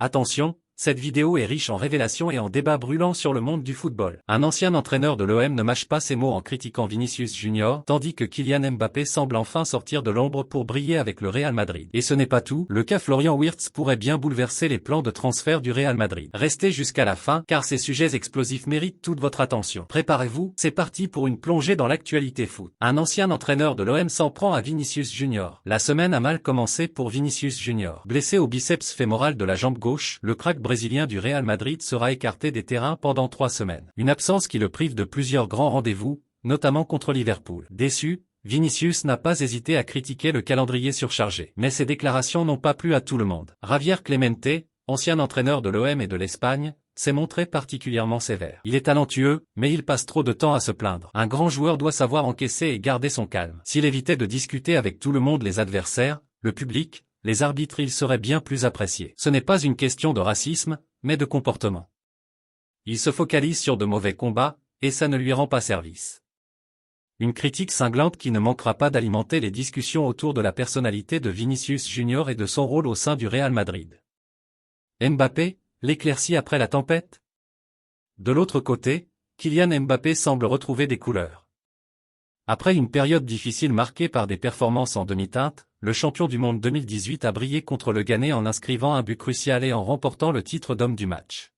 Attention, cette vidéo est riche en révélations et en débats brûlants sur le monde du football. Un ancien entraîneur de l'OM ne mâche pas ses mots en critiquant Vinicius Junior, tandis que Kylian Mbappé semble enfin sortir de l'ombre pour briller avec le Real Madrid. Et ce n'est pas tout, le cas Florian Wirtz pourrait bien bouleverser les plans de transfert du Real Madrid. Restez jusqu'à la fin, car ces sujets explosifs méritent toute votre attention. Préparez-vous, c'est parti pour une plongée dans l'actualité foot. Un ancien entraîneur de l'OM s'en prend à Vinicius Junior. La semaine a mal commencé pour Vinicius Junior. Blessé au biceps fémoral de la jambe gauche, le crack brésilien du Real Madrid sera écarté des terrains pendant 3 semaines. Une absence qui le prive de plusieurs grands rendez-vous, notamment contre Liverpool. Déçu, Vinicius n'a pas hésité à critiquer le calendrier surchargé. Mais ses déclarations n'ont pas plu à tout le monde. Javier Clemente, ancien entraîneur de l'OM et de l'Espagne, s'est montré particulièrement sévère. Il est talentueux, mais il passe trop de temps à se plaindre. Un grand joueur doit savoir encaisser et garder son calme. S'il évitait de discuter avec tout le monde, les adversaires, le public, les arbitres, il serait bien plus apprécié. Ce n'est pas une question de racisme, mais de comportement. Il se focalise sur de mauvais combats, et ça ne lui rend pas service. Une critique cinglante qui ne manquera pas d'alimenter les discussions autour de la personnalité de Vinicius Junior et de son rôle au sein du Real Madrid. Mbappé, l'éclaircie après la tempête? De l'autre côté, Kylian Mbappé semble retrouver des couleurs. Après une période difficile marquée par des performances en demi-teinte, le champion du monde 2018 a brillé contre le Ghanéen en inscrivant un but crucial et en remportant le titre d'homme du match.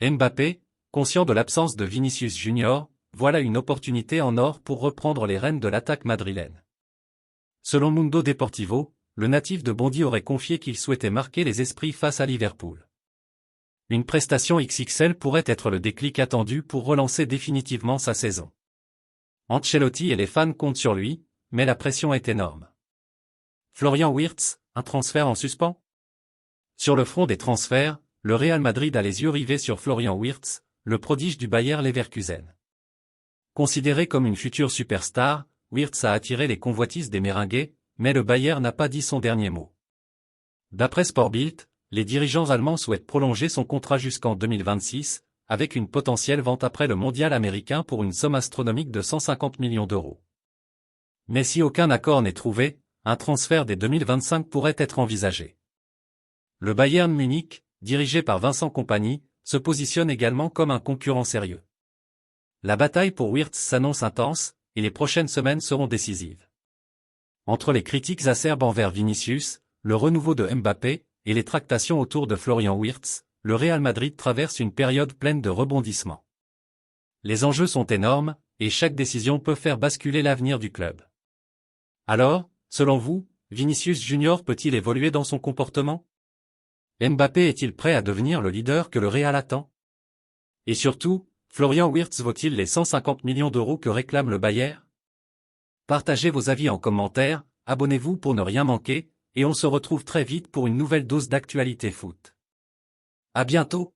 Mbappé, conscient de l'absence de Vinicius Junior, voilà une opportunité en or pour reprendre les rênes de l'attaque madrilène. Selon Mundo Deportivo, le natif de Bondy aurait confié qu'il souhaitait marquer les esprits face à Liverpool. Une prestation XXL pourrait être le déclic attendu pour relancer définitivement sa saison. Ancelotti et les fans comptent sur lui, mais la pression est énorme. Florian Wirtz, un transfert en suspens? Sur le front des transferts, le Real Madrid a les yeux rivés sur Florian Wirtz, le prodige du Bayer Leverkusen. Considéré comme une future superstar, Wirtz a attiré les convoitises des Merengues, mais le Bayer n'a pas dit son dernier mot. D'après Sportbild, les dirigeants allemands souhaitent prolonger son contrat jusqu'en 2026, avec une potentielle vente après le mondial américain pour une somme astronomique de 150 millions d'euros. Mais si aucun accord n'est trouvé, un transfert dès 2025 pourrait être envisagé. Le Bayern Munich, dirigé par Vincent Kompany, se positionne également comme un concurrent sérieux. La bataille pour Wirtz s'annonce intense, et les prochaines semaines seront décisives. Entre les critiques acerbes envers Vinicius, le renouveau de Mbappé, et les tractations autour de Florian Wirtz, le Real Madrid traverse une période pleine de rebondissements. Les enjeux sont énormes, et chaque décision peut faire basculer l'avenir du club. Alors, selon vous, Vinicius Junior peut-il évoluer dans son comportement? Mbappé est-il prêt à devenir le leader que le Real attend? Et surtout, Florian Wirtz vaut-il les 150 millions d'euros que réclame le Bayer? Partagez vos avis en commentaire, abonnez-vous pour ne rien manquer, et on se retrouve très vite pour une nouvelle dose d'actualité foot. À bientôt!